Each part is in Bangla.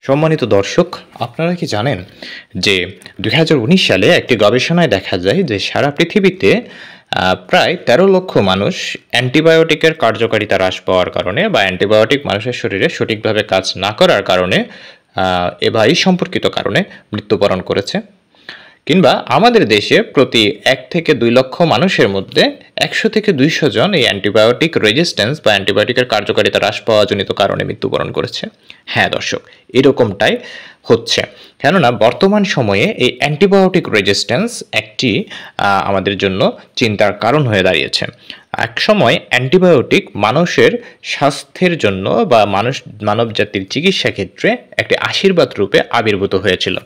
সম্মানিত দর্শক, আপনারা কি জানেন যে ২০১৯ সালে একটি গবেষণায় দেখা যায় যে সারা পৃথিবীতে প্রায় ১৩ লক্ষ মানুষ অ্যান্টিবায়োটিকের কার্যকারিতা হ্রাস পাওয়ার কারণে বা অ্যান্টিবায়োটিক মানুষের শরীরে সঠিকভাবে কাজ না করার কারণে বা এই সম্পর্কিত কারণে মৃত্যুবরণ করেছে। কিংবা আমাদের দেশে প্রতি ১ থেকে ২ লক্ষ মানুষের মধ্যে ১০০ থেকে ২০০ জন এই অ্যান্টিবায়োটিক রেজিস্ট্যান্স বা অ্যান্টিবায়োটিকের কার্যকারিতা হ্রাস পাওয়াজনিত কারণে মৃত্যুবরণ করেছে। হ্যাঁ দর্শক, এরকমটাই হচ্ছে। কেননা বর্তমান সময়ে এই অ্যান্টিবায়োটিক রেজিস্ট্যান্স একটি আমাদের জন্য চিন্তার কারণ হয়ে দাঁড়িয়েছে। এক সময় অ্যান্টিবায়োটিক মানুষের স্বাস্থ্যের জন্য বা মানব জাতির চিকিৎসা ক্ষেত্রে একটি আশীর্বাদ রূপে আবির্ভূত হয়েছিল।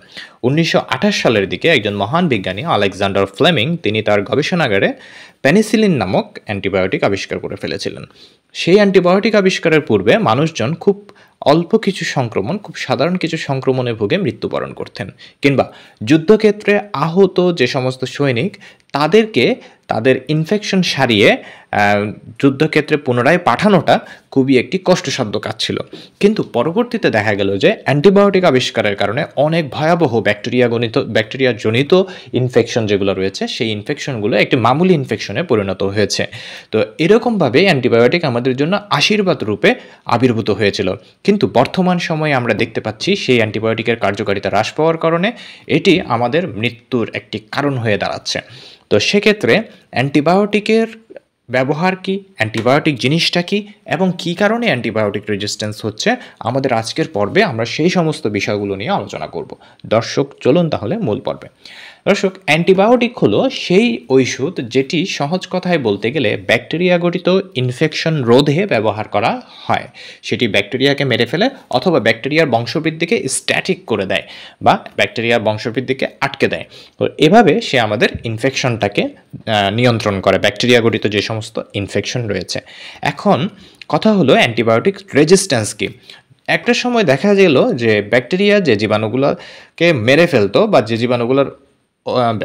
১৯২৮ সালের দিকে একজন মহান বিজ্ঞানী আলেকজান্ডার ফ্লেমিং তিনি তার গবেষণাগারে পেনিসিলিন নামক অ্যান্টিবায়োটিক আবিষ্কার করে ফেলেছিলেন। সেই অ্যান্টিবায়োটিক আবিষ্কারের পূর্বে মানুষজন খুব অল্প কিছু সংক্রমণ, খুব সাধারণ কিছু সংক্রমণে ভুগে মৃত্যুবরণ করতেন। কিংবা যুদ্ধক্ষেত্রে আহত যে সমস্ত সৈনিক তাদেরকে তাদের ইনফেকশন সারিয়ে যুদ্ধক্ষেত্রে পুনরায় পাঠানোটা খুবই একটি কষ্টসাধ্য কাজ ছিল। কিন্তু পরবর্তীতে দেখা গেল যে অ্যান্টিবায়োটিক আবিষ্কারের কারণে অনেক ভয়াবহ ব্যাকটেরিয়াজনিত ইনফেকশন যেগুলো রয়েছে সেই ইনফেকশনগুলো একটি মামুলি ইনফেকশনে পরিণত হয়েছে। তো এরকমভাবে অ্যান্টিবায়োটিক আমাদের জন্য আশীর্বাদ রূপে আবির্ভূত হয়েছিল। কিন্তু বর্তমান সময়ে আমরা দেখতে পাচ্ছি সেই অ্যান্টিবায়োটিকের কার্যকারিতা হ্রাস পাওয়ার কারণে এটি আমাদের মৃত্যুর একটি কারণ হয়ে দাঁড়াচ্ছে। তো সেক্ষেত্রে অ্যান্টিবায়োটিকের ব্যবহার কি, অ্যান্টিবায়োটিক জিনিসটা কি এবং কী কারণে অ্যান্টিবায়োটিক রেজিস্ট্যান্স হচ্ছে, আমাদের আজকের পর্বে আমরা সেই সমস্ত বিষয়গুলো নিয়ে আলোচনা করব। দর্শক চলুন তাহলে মূল পর্বে। দর্শক, অ্যান্টিবায়োটিক হলো সেই ঔষধ যেটি সহজ কথায় বলতে গেলে ব্যাকটেরিয়া গঠিত ইনফেকশন রোধে ব্যবহার করা হয়। সেটি ব্যাকটেরিয়াকে মেরে ফেলে অথবা ব্যাকটেরিয়ার বংশবৃদ্ধিকে স্ট্যাটিক করে দেয় বা ব্যাকটেরিয়ার বংশবৃদ্ধিকে আটকে দেয়। তো এভাবে সে আমাদের ইনফেকশনটাকে নিয়ন্ত্রণ করে, ব্যাকটেরিয়া গঠিত যে সমস্ত ইনফেকশন রয়েছে। এখন কথা হলো অ্যান্টিবায়োটিক রেজিস্ট্যান্স কি। একটা সময় দেখা গেল যে ব্যাকটেরিয়া যে জীবাণুগুলোকে মেরে ফেলতো বা যে জীবাণুগুলোর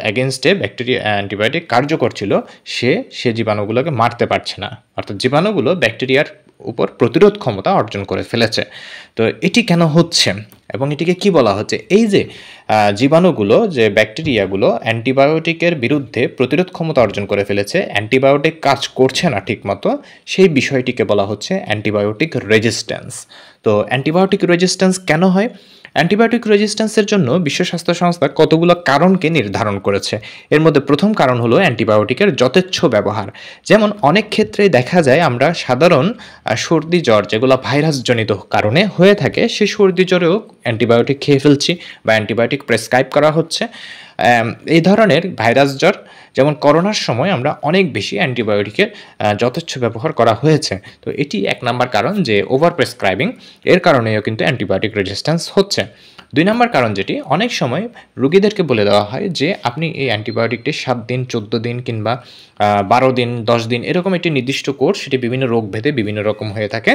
অ্যাগেনস্টে অ্যান্টিবায়োটিক কার্যকর ছিল সে জীবাণুগুলোকে মারতে পারছে না, অর্থাৎ জীবাণুগুলো ব্যাকটেরিয়ার উপর প্রতিরোধ ক্ষমতা অর্জন করে ফেলেছে। তো এটি কেন হচ্ছে এবং এটিকে কি বলা হচ্ছে? এই যে জীবাণুগুলো, যে ব্যাকটেরিয়াগুলো অ্যান্টিবায়োটিকের বিরুদ্ধে প্রতিরোধ ক্ষমতা অর্জন করে ফেলেছে, অ্যান্টিবায়োটিক কাজ করছে না ঠিকমতো, সেই বিষয়টিকে বলা হচ্ছে অ্যান্টিবায়োটিক রেজিস্ট্যান্স। তো অ্যান্টিবায়োটিক রেজিস্ট্যান্স কেন হয়? অ্যান্টিবায়োটিক রেজিস্ট্যান্সের জন্য বিশ্ব স্বাস্থ্য সংস্থা কতগুলো কারণকে নির্ধারণ করেছে। এর মধ্যে প্রথম কারণ হলো অ্যান্টিবায়োটিকের যথেচ্ছ ব্যবহার। যেমন অনেক ক্ষেত্রে দেখা যায় আমরা সাধারণ সর্দি জ্বর যেগুলো ভাইরাসজনিত কারণে হয়ে থাকে, সেই সর্দি জ্বরেও অ্যান্টিবায়োটিক খেয়ে ফেলছি বা অ্যান্টিবায়োটিক প্রেসক্রাইব করা হচ্ছে। এই ধরনের ভাইরাস জ্বর যেমন করোনার সময় আমরা অনেক বেশি অ্যান্টিবায়োটিকের যথেচ্ছ ব্যবহার করা হয়েছে। তো এটি এক নাম্বার কারণ, যে ওভার প্রেসক্রাইবিং, এর কারণেও কিন্তু অ্যান্টিবায়োটিক রেজিস্ট্যান্স হচ্ছে। ২ নম্বর কারণ যেটি, অনেক সময় রোগীদেরকে বলে দেওয়া হয় যে আপনি এই অ্যান্টিবায়োটিকটি ৭ দিন, ১৪ দিন কিংবা ১২ দিন, ১০ দিন এরকম একটি নির্দিষ্ট কোর্স, সেটি বিভিন্ন রোগ ভেদে বিভিন্ন রকম হয়ে থাকে।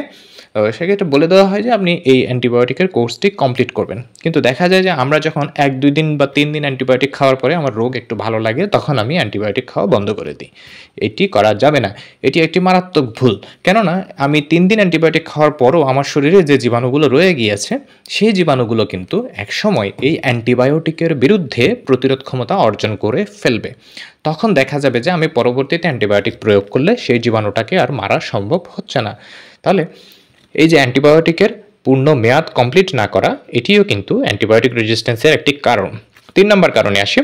সেক্ষেত্রে বলে দেওয়া হয় যে আপনি এই অ্যান্টিবায়োটিকের কোর্সটি কমপ্লিট করবেন। কিন্তু দেখা যায় যে আমরা যখন ১-২ দিন বা ৩ দিন অ্যান্টিবায়োটিক খাওয়ার পরে আমার রোগ একটু ভালো লাগে, তখন আমি অ্যান্টিবায়োটিক খাওয়া বন্ধ করে দিই। এটি করা যাবে না, এটি একটি মারাত্মক ভুল। কেননা আমি ৩ দিন অ্যান্টিবায়োটিক খাওয়ার পরও আমার শরীরে যে জীবাণুগুলো রয়ে গিয়েছে, সেই জীবাণুগুলো কিন্তু একসময় এই অ্যান্টিবায়োটিকের বিরুদ্ধে প্রতিরোধ ক্ষমতা অর্জন করে ফেলবে। তখন দেখা যাবে যে আমি পরবর্তীতে অ্যান্টিবায়োটিক প্রয়োগ করলে সেই জীবাণুটাকে আর মারা সম্ভব হচ্ছে না। তাহলে এই যে অ্যান্টিবায়োটিকের পূর্ণ মেয়াদ কমপ্লিট না করা, এটিও কিন্তু অ্যান্টিবায়োটিক রেজিস্ট্যান্সের একটি কারণ। ৩ নম্বর কারণে আসি।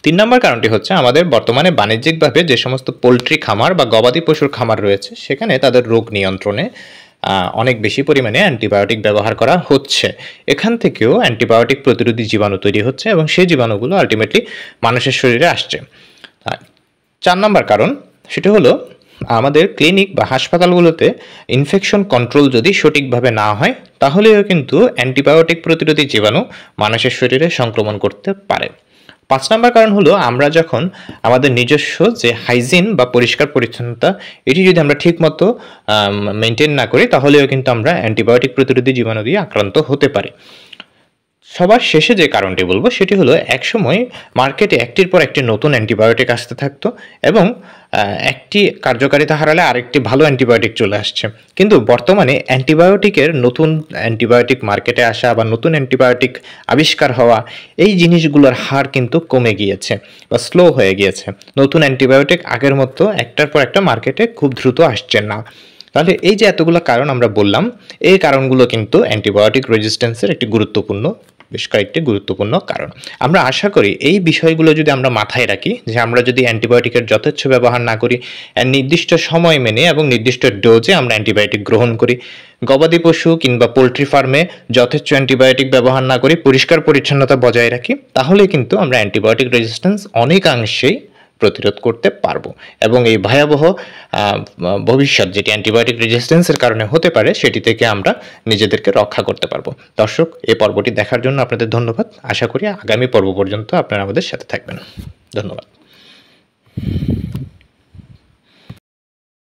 ৩ নম্বর কারণটি হচ্ছে আমাদের বর্তমানে বাণিজ্যিকভাবে যে সমস্ত পোলট্রি খামার বা গবাদি পশুর খামার রয়েছে, সেখানে তাদের রোগ নিয়ন্ত্রণে অনেক বেশি পরিমাণে অ্যান্টিবায়োটিক ব্যবহার করা হচ্ছে। এখান থেকেও অ্যান্টিবায়োটিক প্রতিরোধী জীবাণু তৈরি হচ্ছে এবং সেই জীবাণুগুলো আলটিমেটলি মানুষের শরীরে আসছে। ৪ নম্বর কারণ, সেটা হলো আমাদের ক্লিনিক বা হাসপাতালগুলোতে ইনফেকশন কন্ট্রোল যদি সঠিকভাবে না হয়, তাহলেও কিন্তু অ্যান্টিবায়োটিক প্রতিরোধী জীবাণু মানুষের শরীরে সংক্রমণ করতে পারে। ৫ নম্বর কারণ হলো আমরা যখন আমাদের নিজস্ব যে হাইজিন বা পরিষ্কার পরিচ্ছন্নতা, এটি যদি আমরা ঠিকমতো মেনটেন না করি, তাহলেও কিন্তু আমরা অ্যান্টিবায়োটিক প্রতিরোধী জীবাণু দিয়ে আক্রান্ত হতে পারি। সবার শেষে যে কারণটি বলব সেটি হলো একসময় মার্কেটে একটির পর একটি নতুন অ্যান্টিবায়োটিক আসতে থাকতো এবং একটি কার্যকারিতা হারালে আরেকটি ভালো অ্যান্টিবায়োটিক চলে আসছে। কিন্তু বর্তমানে অ্যান্টিবায়োটিকের নতুন অ্যান্টিবায়োটিক মার্কেটে আসা বা নতুন অ্যান্টিবায়োটিক আবিষ্কার হওয়া এই জিনিসগুলোর হার কিন্তু কমে গিয়েছে বা স্লো হয়ে গিয়েছে। নতুন অ্যান্টিবায়োটিক আগের মতো একটার পর একটা মার্কেটে খুব দ্রুত আসছে না। তাহলে এই যে এতগুলো কারণ আমরা বললাম, এই কারণগুলো কিন্তু অ্যান্টিবায়োটিক রেজিস্ট্যান্সের একটি বেশ কয়েকটি গুরুত্বপূর্ণ কারণ। আমরা আশা করি এই বিষয়গুলো যদি আমরা মাথায় রাখি, যে আমরা যদি অ্যান্টিবায়োটিকের যথেচ্ছ ব্যবহার না করি, নির্দিষ্ট সময় মেনে এবং নির্দিষ্ট ডোজে আমরা অ্যান্টিবায়োটিক গ্রহণ করি, গবাদি পশু কিংবা পোলট্রি ফার্মে যথেচ্ছ অ্যান্টিবায়োটিক ব্যবহার না করি, পরিষ্কার পরিচ্ছন্নতা বজায় রাখি, তাহলে কিন্তু আমরা অ্যান্টিবায়োটিক রেজিস্ট্যান্স অনেকাংশেই প্রতিরোধ করতে পারবো এবং এই ভয়াবহ ভবিষ্যৎ যেটি অ্যান্টিবায়োটিক রেজিস্ট্যান্সের কারণে হতে পারে সেটি থেকে আমরা নিজেদেরকে রক্ষা করতে পারবো। দর্শক, এই পর্বটি দেখার জন্য আপনাদের ধন্যবাদ। আশা করি আগামী পর্ব পর্যন্ত আপনারা আমাদের সাথে থাকবেন। ধন্যবাদ।